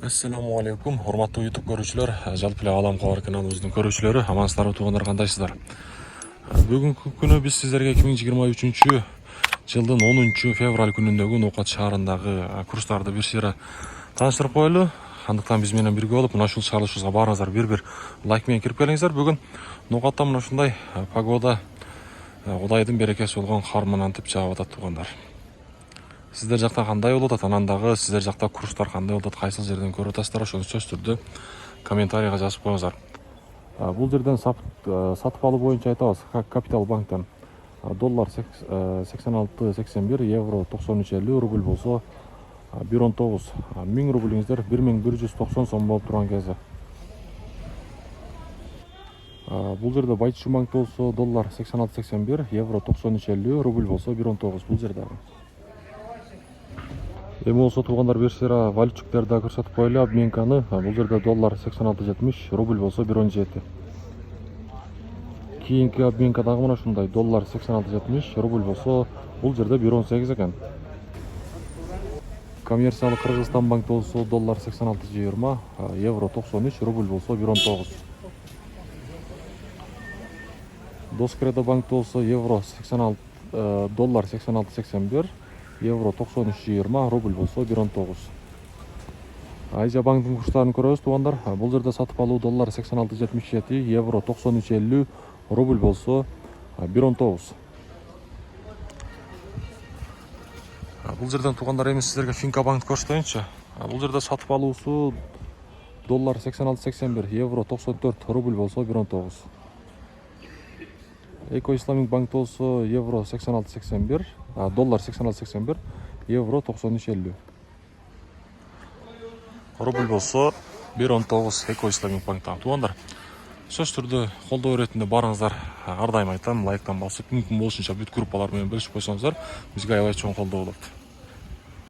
Assalamu alaikum, hormatly YouTube көрүүчүлөр, жалпы эле Алам кабар каналыбыздын көрүүчүлөрү, амансыздарбы туугандар, кандайсыздар? Бүгүнкү күнү биз сиздерге 2023 жылдын 10 февраль күнүндөгү Нукат шаарындагы курстарды бир сыйра тааныштырып коелу. Андыктан биз менен бирге болуп, мына ушул чыгарылышыбызга баарыңыздар бир лайк менен кирип келиңиздер. Бүгүн Нукатта мына ушундай погода, Кудайдын берекеси болгон кар менен антип жаап атат туугандар. Сиздер жакта кандай болуп атат? Анан дагы сиздер жакта курстар кандай болуп атат? Кайсыл жерден көрүп атасыздар? Ошону сөзсүз түрдө комментарийга жазып коюңуздар. Бул жерден сатып алуу боюнча айтабыз. Капитал банктан доллар 86.81, евро 93.50, рубль болсо 1.19. 1000 рублиңиздер 1190 сом болуп турган кези. Бул жерде Байтчу банк болсо доллар 86.81, евро 93.50, рубль болсо 1.19. Бул жерде эми болсо туугандар бир сыйра валютчиктерди да көрсөтүп коелу. Обменканы бул жерде доллар 86.70, рубль болсо 1.17. Кийинки обменка дагы мына ушундай, доллар 86.70, рубль болсо бул жерде 1.18 экен. Коммерциялык Кыргызстан банк болсо доллар 86.20, евро 93, рубль болсо 1.19. Доскредо банк болсо евро 86, доллар 86.81, евро 93.20, рубль болсо 1.19. Азия банктын курстарын көрөбүз туугандар. Бул жерде сатып алуу доллар 86.77, евро 93.50, рубль болсо 1.19. Бул жерден туугандар эми сиздерге Финка банкты көрсөтөйүнчү. Бул жерде сатып алуусу доллар 86.81, евро 94, рубль болсо 1.19. Эко Исламик банк болсо евро 86.81, доллар 86.81, евро 93.50. Рубль болсо 1.19 Эко Исламик банктан. Туугандар, сөз түрдө колдоо иретинде баарыңыздар ар дайым айтам, лайктан басып, мүмкүн болушунча бүт группалар менен бөлүшүп койсоңуздар, бизге аябай чоң колдоо болот.